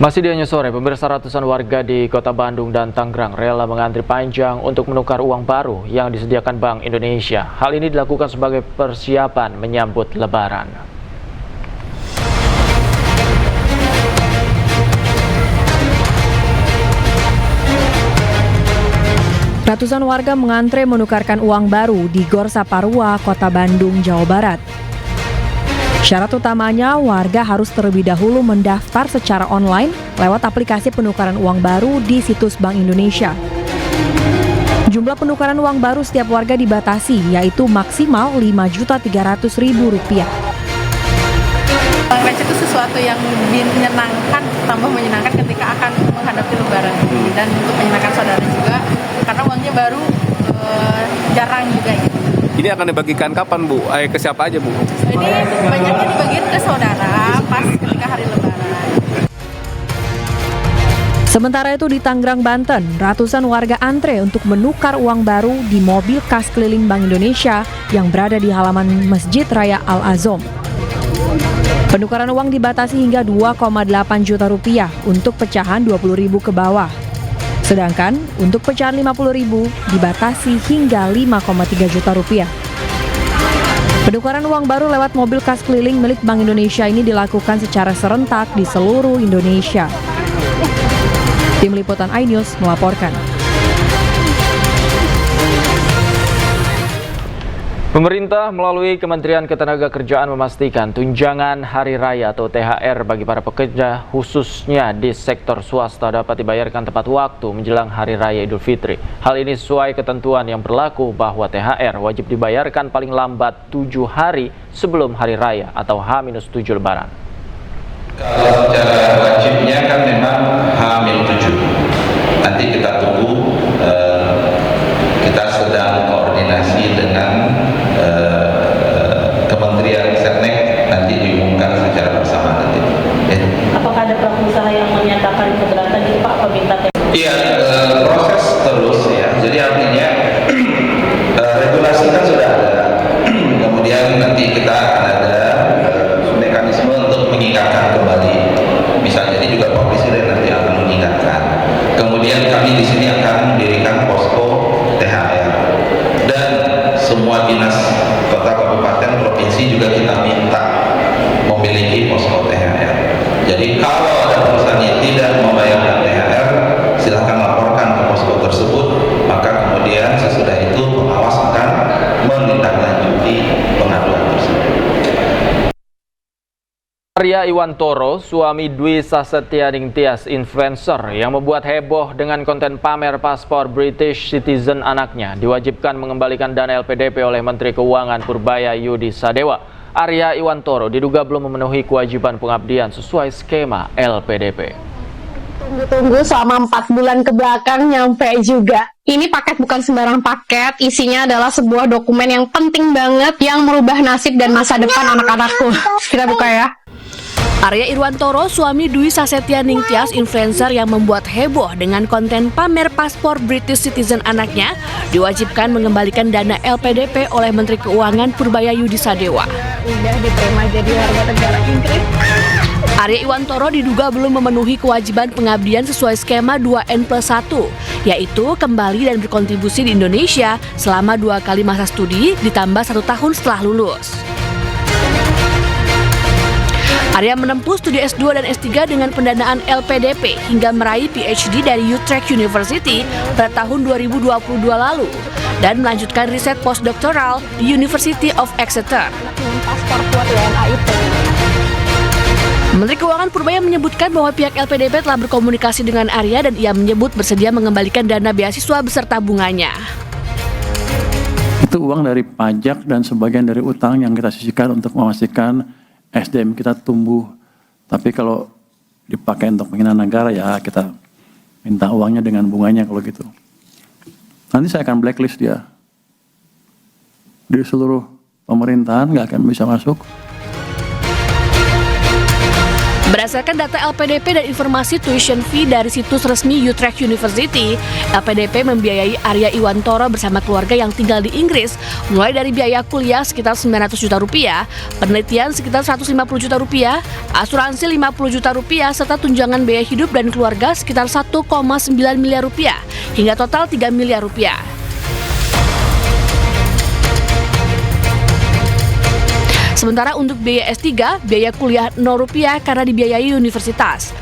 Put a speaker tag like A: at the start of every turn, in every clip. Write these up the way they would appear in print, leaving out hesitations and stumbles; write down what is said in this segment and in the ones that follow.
A: Masih di Anyer sore, pemirsa, ratusan warga di Kota Bandung dan Tangerang rela mengantri panjang untuk menukar uang baru yang disediakan Bank Indonesia. Hal ini dilakukan sebagai persiapan menyambut Lebaran.
B: Ratusan warga mengantre menukarkan uang baru di Gor Saparua, Kota Bandung, Jawa Barat. Syarat utamanya, warga harus terlebih dahulu mendaftar secara online lewat aplikasi penukaran uang baru di situs Bank Indonesia. Jumlah penukaran uang baru setiap warga dibatasi, yaitu maksimal Rp5.300.000.
C: Uang itu sesuatu yang menyenangkan, tambah menyenangkan ketika akan menghadapi Lebaran dan untuk menyenangkan saudara juga, karena uangnya baru, jarang juga gitu.
D: Ini akan dibagikan kapan, Bu? Ke siapa aja, Bu?
C: Ini banyaknya dibagiin ke saudara pas ketika hari Lebaran.
B: Sementara itu di Tangerang, Banten, ratusan warga antre untuk menukar uang baru di mobil kas keliling Bank Indonesia yang berada di halaman Masjid Raya Al-Azom. Penukaran uang dibatasi hingga Rp2,8 juta untuk pecahan Rp20.000 ke bawah. Sedangkan untuk pecahan Rp50.000 dibatasi hingga Rp5,3 juta. Penukaran uang baru lewat mobil kas keliling milik Bank Indonesia ini dilakukan secara serentak di seluruh Indonesia. Tim Liputan iNews melaporkan.
A: Pemerintah melalui Kementerian Ketenagakerjaan memastikan tunjangan Hari Raya atau THR bagi para pekerja khususnya di sektor swasta dapat dibayarkan tepat waktu menjelang Hari Raya Idul Fitri. Hal ini sesuai ketentuan yang berlaku bahwa THR wajib dibayarkan paling lambat 7 hari sebelum Hari Raya atau H-7 Lebaran.
E: Kalau secara wajibnya kan memang H-7. Nanti kita tunggu, kita sedang koordinasi dengan Kementerian Setnek, nanti diumumkan secara bersama nanti. Ya.
F: Apakah ada pelaku usaha yang menyatakan keberatan itu Pak peminta?
E: Iya, proses terus ya. Jadi artinya regulasi kan sudah ada. Kemudian nanti kita akan ada mekanisme untuk mengingatkan kembali. Bisa jadi juga Pak Presiden nanti akan mengingatkan. Kemudian kami di sini akan mendirikan posko THR dan semua dinas kota, kabupaten, provinsi juga kita minta memiliki posko THR. Jadi kalau ada perusahaan yang tidak membayarkan THR, silahkan laporkan ke posko tersebut. Maka kemudian sesudah itu pengawas akan menindaklanjuti pengaduan tersebut.
A: Arya Iwantoro, suami Dwi Sasetyaning Tias, influencer yang membuat heboh dengan konten pamer paspor British Citizen anaknya, diwajibkan mengembalikan dana LPDP oleh Menteri Keuangan Purbaya Yudi Sadewa. Arya Iwantoro diduga belum memenuhi kewajiban pengabdian sesuai skema LPDP.
G: Tunggu selama 4 bulan ke belakang nyampe juga. Ini paket bukan sembarang paket, isinya adalah sebuah dokumen yang penting banget yang merubah nasib dan masa depan anak-anakku. Kita buka ya.
H: Arya Irwantoro, suami Dwi Sasetyaning Tias, influencer yang membuat heboh dengan konten pamer paspor British Citizen anaknya, diwajibkan mengembalikan dana LPDP oleh Menteri Keuangan Purbaya Yudi Sadewa.
G: Udah diterima jadi warga negara Inggris.
H: Arya Iwantoro diduga belum memenuhi kewajiban pengabdian sesuai skema 2N+1, yaitu kembali dan berkontribusi di Indonesia selama 2 kali masa studi ditambah 1 tahun setelah lulus. Arya menempuh studi S2 dan S3 dengan pendanaan LPDP hingga meraih PhD dari Utrecht University pada tahun 2022 lalu dan melanjutkan riset postdoktoral di University of Exeter. Menteri Keuangan Purbaya menyebutkan bahwa pihak LPDP telah berkomunikasi dengan Arya dan ia menyebut bersedia mengembalikan dana beasiswa beserta bunganya.
I: Itu uang dari pajak dan sebagian dari utang yang kita sisihkan untuk memastikan SDM kita tumbuh. Tapi kalau dipakai untuk penghinaan negara, ya kita minta uangnya dengan bunganya kalau gitu. Nanti saya akan blacklist dia. Di seluruh pemerintahan nggak akan bisa masuk.
H: Berdasarkan data LPDP dan informasi tuition fee dari situs resmi Utrecht University, LPDP membiayai Arya Iwantoro bersama keluarga yang tinggal di Inggris, mulai dari biaya kuliah sekitar 900 juta rupiah, penelitian sekitar 150 juta rupiah, asuransi 50 juta rupiah, serta tunjangan biaya hidup dan keluarga sekitar 1,9 miliar rupiah, hingga total 3 miliar rupiah. Sementara untuk biaya S3, biaya kuliah Rp0 karena dibiayai universitas.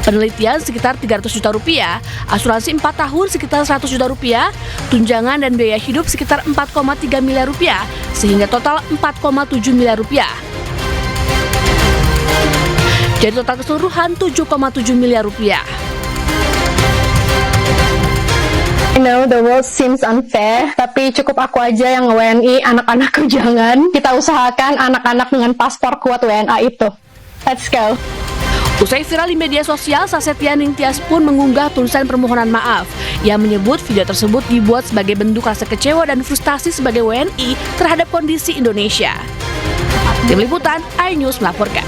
H: Penelitian sekitar 300 juta rupiah, asuransi 4 tahun sekitar 100 juta rupiah, tunjangan dan biaya hidup sekitar 4,3 miliar rupiah, sehingga total 4,7 miliar rupiah. Jadi total keseluruhan 7,7 miliar rupiah.
G: I know the world seems unfair, tapi cukup aku aja yang WNI, anak-anakku jangan. Kita usahakan anak-anak dengan paspor kuat WNA itu. Let's go.
H: Usai viral di media sosial, Sasetya Ningtyas pun mengunggah tulisan permohonan maaf. Yang menyebut video tersebut dibuat sebagai bentuk rasa kecewa dan frustasi sebagai WNI terhadap kondisi Indonesia. Tim Liputan, iNews melaporkan.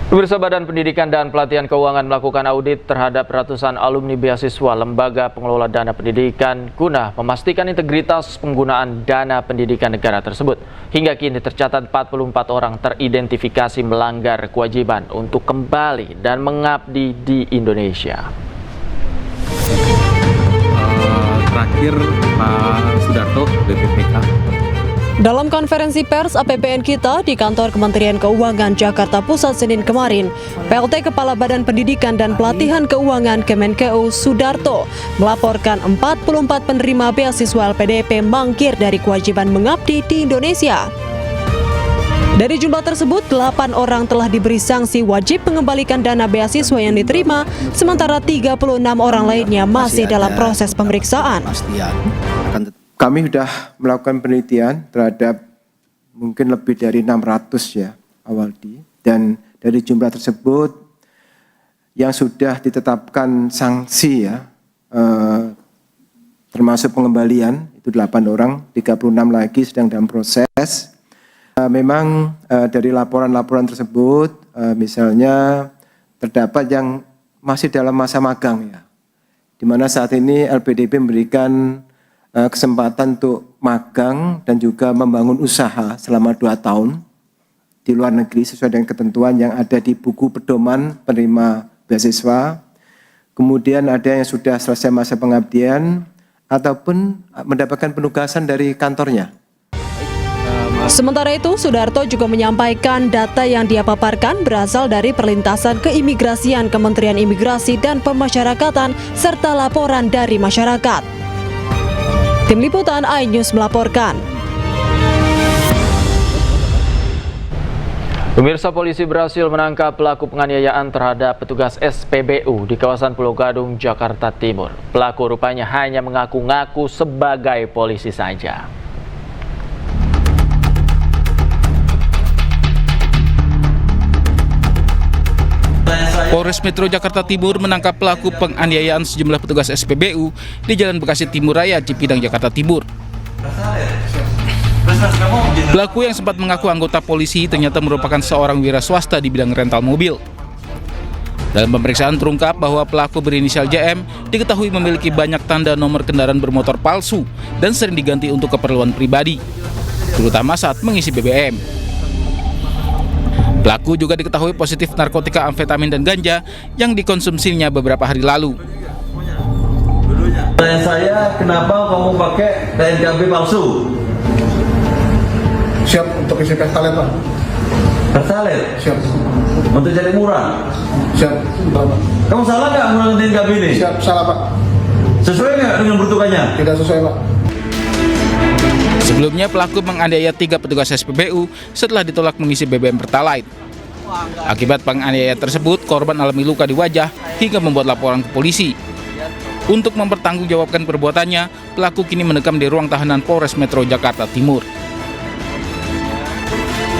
A: Pemirsa, Badan Pendidikan dan Pelatihan Keuangan melakukan audit terhadap ratusan alumni beasiswa Lembaga Pengelola Dana Pendidikan guna memastikan integritas penggunaan dana pendidikan negara tersebut. Hingga kini tercatat 44 orang teridentifikasi melanggar kewajiban untuk kembali dan mengabdi di Indonesia.
D: Terakhir Pak Sudarto, BPPK.
B: Dalam konferensi pers APBN Kita di kantor Kementerian Keuangan Jakarta Pusat Senin kemarin, PLT Kepala Badan Pendidikan dan Pelatihan Keuangan Kemenkeu Sudarto melaporkan 44 penerima beasiswa LPDP mangkir dari kewajiban mengabdi di Indonesia. Dari jumlah tersebut, 8 orang telah diberi sanksi wajib mengembalikan dana beasiswa yang diterima, sementara 36 orang lainnya masih dalam proses pemeriksaan.
J: Kami sudah melakukan penelitian terhadap mungkin lebih dari 600 ya Awaldi, dan dari jumlah tersebut yang sudah ditetapkan sanksi ya termasuk pengembalian itu 8 orang, 36 lagi sedang dalam proses. Memang dari laporan-laporan tersebut misalnya terdapat yang masih dalam masa magang ya, di mana saat ini LPDP memberikan kesempatan untuk magang dan juga membangun usaha selama 2 tahun di luar negeri sesuai dengan ketentuan yang ada di buku pedoman penerima beasiswa. Kemudian ada yang sudah selesai masa pengabdian ataupun mendapatkan penugasan dari kantornya.
B: Sementara itu, Sudarto juga menyampaikan data yang dia paparkan berasal dari perlintasan keimigrasian Kementerian Imigrasi dan Pemasyarakatan serta laporan dari masyarakat. Tim Liputan iNews melaporkan.
A: Pemirsa, polisi berhasil menangkap pelaku penganiayaan terhadap petugas SPBU di kawasan Pulau Gadung, Jakarta Timur. Pelaku rupanya hanya mengaku-ngaku sebagai polisi saja.
K: Polres Metro Jakarta Timur menangkap pelaku penganiayaan sejumlah petugas SPBU di Jalan Bekasi Timur Raya, Cipinang, Jakarta Timur. Pelaku yang sempat mengaku anggota polisi ternyata merupakan seorang wira swasta di bidang rental mobil. Dalam pemeriksaan terungkap bahwa pelaku berinisial JM diketahui memiliki banyak tanda nomor kendaraan bermotor palsu dan sering diganti untuk keperluan pribadi, terutama saat mengisi BBM. Pelaku juga diketahui positif narkotika amfetamin dan ganja yang dikonsumsinya beberapa hari lalu.
L: Tanya saya, kenapa kamu pakai TNKB palsu?
M: Siap untuk isi pertalite, Pak.
L: Pertalite?
M: Siap.
L: Untuk cari murah?
M: Siap, Bapak.
L: Kamu salah nggak menggunakan TNKB ini?
M: Siap, salah, Pak.
L: Sesuai nggak dengan peruntukannya?
M: Tidak sesuai, Pak.
K: Sebelumnya pelaku menganiaya 3 petugas SPBU setelah ditolak mengisi BBM Pertalite. Akibat penganiayaan tersebut, korban alami luka di wajah hingga membuat laporan ke polisi. Untuk mempertanggungjawabkan perbuatannya, pelaku kini mendekam di ruang tahanan Polres Metro Jakarta Timur.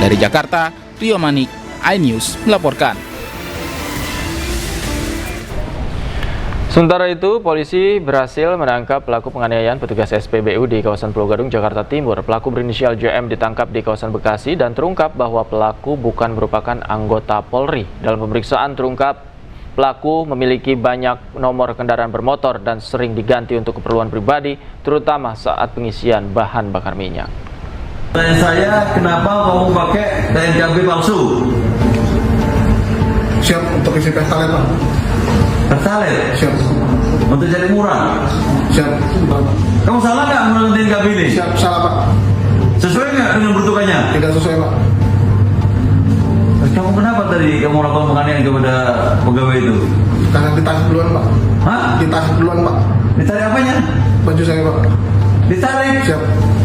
K: Dari Jakarta, Rio Manik, iNews melaporkan.
A: Sementara itu, polisi berhasil menangkap pelaku penganiayaan petugas SPBU di kawasan Pulau Gadung, Jakarta Timur. Pelaku berinisial JM ditangkap di kawasan Bekasi dan terungkap bahwa pelaku bukan merupakan anggota Polri. Dalam pemeriksaan terungkap, pelaku memiliki banyak nomor kendaraan bermotor dan sering diganti untuk keperluan pribadi, terutama saat pengisian bahan bakar minyak.
L: Tanya saya, kenapa kamu pakai TNKB palsu?
M: Siap untuk isi Pertalite, Pak.
L: Pertalite?
M: Siap.
L: Untuk cari murah?
M: Siap.
L: Kamu salah nggak menggunakan TNKB ini?
M: Siap, salah, Pak.
L: Sesuai nggak dengan peruntukannya?
M: Tidak sesuai, Pak.
L: Terus kamu kenapa tadi kamu lakukan penganiayaan kepada pegawai itu?
M: Karena ditarik duluan, Pak.
L: Hah?
M: Ditarik duluan, Pak.
L: Ditarik apanya?
M: Baju saya, Pak.
L: Ditarik?
M: Siap.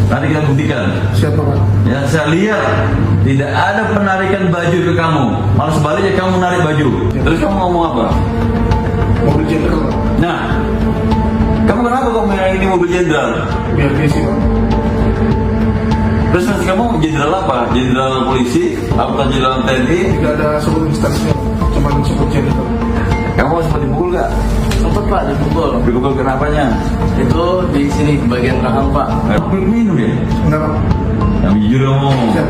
L: Nanti kita buktikan.
M: Siap, Pak.
L: Ya, saya lihat tidak ada penarikan baju ke kamu. Malah sebaliknya kamu menarik baju. Terus kamu ngomong apa?
M: Mobil jenderal, Pak.
L: Nah, kamu kenapa kok main ini mobil jenderal?
M: Biar diisi, Pak.
L: Terus nanti kamu jenderal apa? Jenderal polisi? Apa jenderal TNI?
M: Tidak ada sebut instansinya, cuma sebut jenderal.
L: Kamu sempat dipukul nggak?
N: Sempat Pak, dipukul.
L: Dipukul kenapanya?
N: Itu di sini bagian belakang Pak.
L: Minum ya?
M: Enggak, Pak.
L: Yang jujur ngomong.
M: Siap.